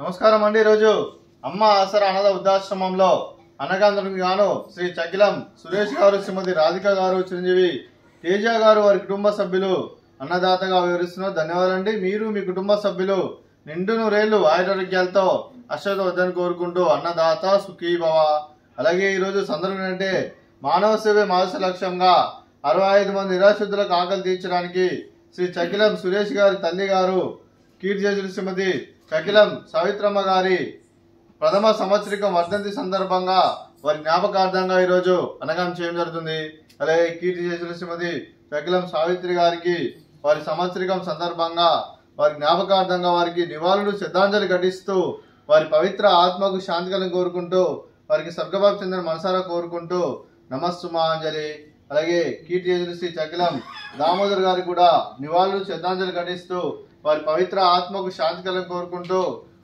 నమస్కారం అండి. ఈరోజు అమ్మ ఆసరా అనాథ వృద్ధాశ్రమంలో అన్నగాంధునికి గాను శ్రీ చకిలం సురేష్ గారు, శ్రీమతి రాధిక గారు, చిరంజీవి తేజ గారు వారి కుటుంబ సభ్యులు అన్నదాతగా వివరిస్తున్నారు. ధన్యవాదాలండి. మీరు మీ కుటుంబ సభ్యులు నిండు నూరేళ్లు ఆయురారోగ్యాలతో అశ్వత వద్దని కోరుకుంటూ అన్నదాత సుఖీ భవ. అలాగే ఈరోజు సందర్భం అంటే మానవ సేవే మానస లక్ష్యంగా 65 మంది నిరాశ్రితులకు ఆకలి తీర్చడానికి శ్రీ చకిలం సురేష్ గారి తల్లి గారు కీర్తి శ్రీమతి చకిలం సావిత్రమ్మ గారి ప్రథమ సంవత్సరికం వర్ధంతి సందర్భంగా వారి జ్ఞాపకార్థంగా ఈరోజు అన్నదానం చేయడం జరుగుతుంది. అలాగే కీర్తి చేసిన శ్రీమతి చకిలం సావిత్రి గారికి వారి సంవత్సరికం సందర్భంగా వారి జ్ఞాపకార్థంగా వారికి నివాళులు శ్రద్ధాంజలి ఘటిస్తూ వారి పవిత్ర ఆత్మకు శాంతి కలను కోరుకుంటూ వారికి స్వర్గభావం చెందిన మనసారా కోరుకుంటూ నమస్సుమాంజలి. అలాగే కీర్తి చేసిన శ్రీ చకిలం దామోదర్ గారికి కూడా నివాళులు శ్రద్ధాంజలి ఘటిస్తూ వారి పవిత్ర ఆత్మకు శాంతి కలను కోరుకుంటూ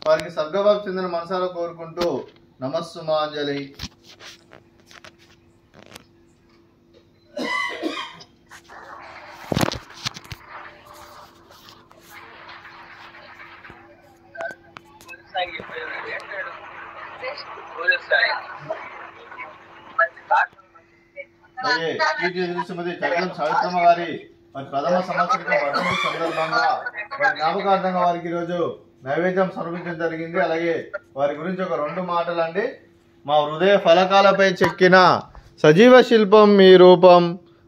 వారికి స్వర్గభావం చెందిన మనసారా కోరుకుంటూ నమస్సుమాంజలి. శ్రీమతి చకిలం సావిత్రమ్మ గారి వారి ప్రథమ సంవత్సరిక వర్ధంతి సందర్భంగా వారి జ్ఞాపకార్థంగా వారికి ఈరోజు నైవేద్యం సమర్పించడం జరిగింది. అలాగే వారి గురించి ఒక 2 మాటలు అండి. మా హృదయ ఫలకాలపై చెక్కిన సజీవ శిల్పం మీ రూపం,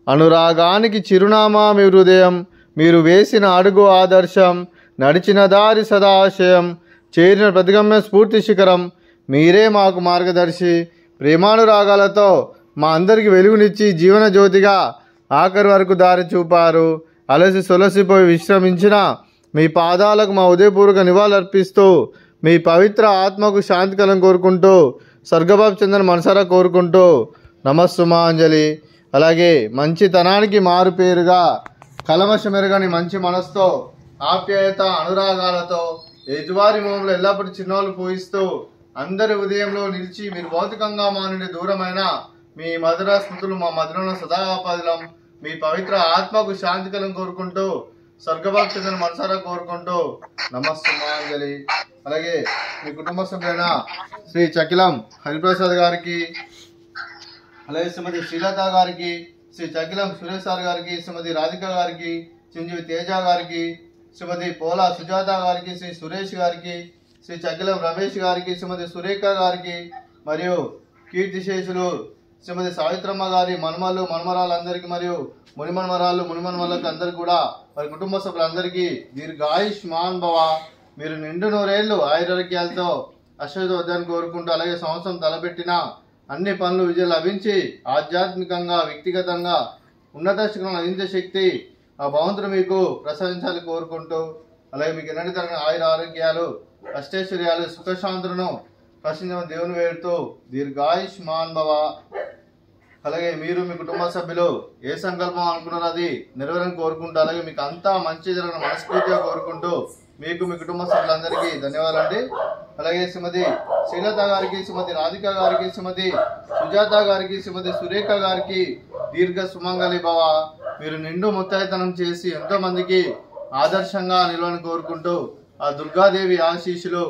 అనురాగానికి చిరునామా మీ హృదయం, మీరు వేసిన అడుగు ఆదర్శం, నడిచిన దారి సదాశయం, చేరిన ప్రతిగమ్య స్ఫూర్తి శిఖరం, మీరే మాకు మార్గదర్శి. ప్రేమానురాగాలతో మా అందరికి వెలుగునిచ్చి జీవన జ్యోతిగా ఆఖరి వరకు దారి చూపారు. అలసి సొలసిపోయి విశ్రమించిన మీ పాదాలకు మా ఉదయపూర్వక నివాళులర్పిస్తూ మీ పవిత్ర ఆత్మకు శాంతి కలను కోరుకుంటూ స్వర్గభావం చెందిన మనసారా కోరుకుంటూ నమస్సుమాంజలి. అలాగే మంచితనానికి మారు పేరుగా కలమషమెరగని మంచి మనసుతో ఆప్యాయత అనురాగాలతో ఎదువారి మోములు ఎల్లప్పుడూ చిన్నోళ్ళు పూయిస్తూ అందరి ఉదయంలో నిలిచి మీరు భౌతికంగా మా నుండి దూరమైన మీ మధుర స్మృతులు మా మధురంలో సదాపదిలం. మీ పవిత్ర ఆత్మకు శాంతి కలను కోరుకుంటూ స్వర్గభావం చెందిన మనసారా కోరుకుంటూ నమస్సుమాంజలి. అలాగే మీ కుటుంబ సభ్యులైన శ్రీ చకిలం హరిప్రసాద్ గారికి, అలాగే శ్రీమతి శ్రీలత గారికి, శ్రీ చకిలం సురేష్ సార్ గారికి, శ్రీమతి రాధిక గారికి, చిరంజీవి తేజ గారికి, శ్రీమతి పోలా సుజాత గారికి, శ్రీ సురేష్ గారికి, శ్రీ చకిలం రమేష్ గారికి, శ్రీమతి సురేఖ గారికి మరియు కీర్తిశేషులు శ్రీమతి సావిత్రమ్మ గారి మనమలు మనమరాలందరికీ మరియు మునిమన్మరాళ్ళు మునిమన్మలకు అందరికీ కూడా వారి కుటుంబ సభ్యులందరికీ దీర్ఘాయుష్మాన్ భవ. మీరు నిండు నూరేళ్లు ఆయురారోగ్యాలతో అశ్వత వద్దని కోరుకుంటూ అలాగే సంవత్సరం తలపెట్టిన అన్ని పనులు విజయం లభించి ఆధ్యాత్మికంగా వ్యక్తిగతంగా ఉన్నత శిఖరం అందించే శక్తి ఆ భగవంతుడు మీకు ప్రసాదించాలని కోరుకుంటూ అలాగే మీకు ఎన్నటి తరగని ఆయుర ఆరోగ్యాలు అష్టైశ్వర్యాలు సుఖశాంతులను ప్రశ్నించిన దేవుని వేడుతూ దీర్ఘాయుష్మాన్ భవ. అలాగే మీరు మీ కుటుంబ సభ్యులు ఏ సంకల్పం అనుకున్నారో అది నెరవేరని కోరుకుంటూ అలాగే మీకు అంతా మంచి జరగని మనస్ఫూర్తిగా కోరుకుంటూ మీకు మీ కుటుంబ సభ్యులందరికీ ధన్యవాదాలండి. అలాగే శ్రీమతి శ్రీలత గారికి, శ్రీమతి రాధిక గారికి, శ్రీమతి సుజాత గారికి, శ్రీమతి సురేఖ గారికి దీర్ఘ సుమంగళి భవ. మీరు నిండు ముత్తైతనం చేసి ఎంతో మందికి ఆదర్శంగా నిలవని కోరుకుంటూ ఆ దుర్గాదేవి ఆశీస్సులు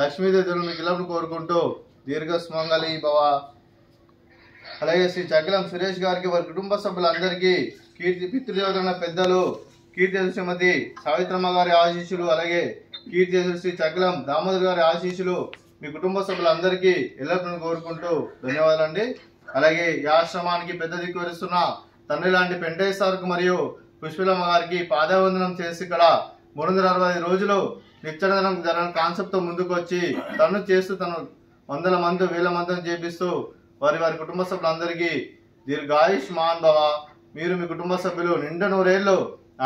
లక్ష్మీదేవులు మీకు ఇళ్ళను కోరుకుంటూ దీర్ఘ సుమంగళి భవ. అలాగే శ్రీ చకిలం సురేష్ గారికి వారి కుటుంబ సభ్యులందరికీ కీర్తి పితృదేవతల పెద్దలు కీర్తి శ్రీమతి సావిత్రమ్మ గారి ఆశీస్సులు అలాగే కీర్తి శ్రీ చకిలం దామోదర్ గారి ఆశీస్సులు మీ కుటుంబ సభ్యులందరికీ ఎల్లప్పుడూ కోరుకుంటూ ధన్యవాదాలండి. అలాగే ఈ ఆశ్రమానికి పెద్ద దిక్కు వరిస్తున్న తండ్రి లాంటి పెంటయ్య సార్కు మరియు పుష్పలమ్మ గారికి పాదవందనం చేసి ఇక్కడ 360 రోజులు నిత్యనదనం జరగని కాన్సెప్ట్తో ముందుకు వచ్చి తను చేస్తూ తను 100 మంది 1000 మందిని చేపిస్తూ వారి వారి కుటుంబ సభ్యులందరికీ దీర్ఘాయుష్మాన్ భవ. మీరు మీ కుటుంబ సభ్యులు నిండు నూరేళ్లు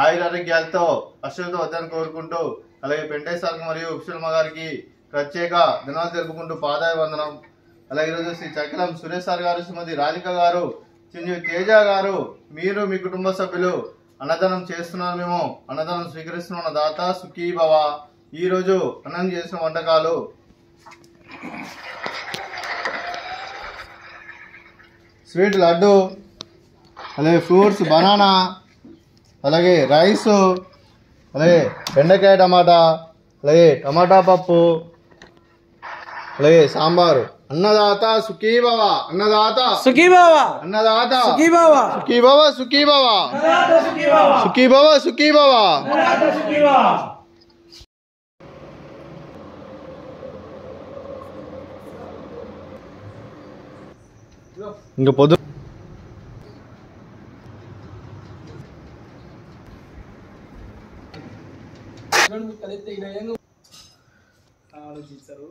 ఆయురారోగ్యాలతో అశ్వత వద్దని కోరుకుంటూ అలాగే పెంటయ్య సార్ మరియు పుష్పలమ్మ గారికి ప్రత్యేక దినాలు జరుపుకుంటూ పాదాయ వందనం. అలాగే ఈరోజు శ్రీ చకిలం సురేష్ సార్ గారు, శ్రీమతి రాధిక గారు, చిరంజీవి తేజ గారు మీరు మీ కుటుంబ సభ్యులు అన్నదానం చేస్తున్నారు. మేము అన్నదానం స్వీకరిస్తున్న దాత సుఖీ భవ. ఈరోజు అన్నం చేసిన వంటకాలు స్వీట్ లడ్డు, అలాగే ఫ్రూట్స్ బనానా, అలాగే రైసు, అలాగే బెండకాయ టమాటా, అలాగే టమాటా పప్పు, అలాగే సాంబారు. అన్నదాత సుఖీభవ, అన్నదాత సుఖీభవ, అన్నదాత సుఖీభవ, సుఖీభవ, సుఖీభవ, సుఖీభవ, సుఖీభవ. ఇంకా పొద్దు ఆలోచించారు.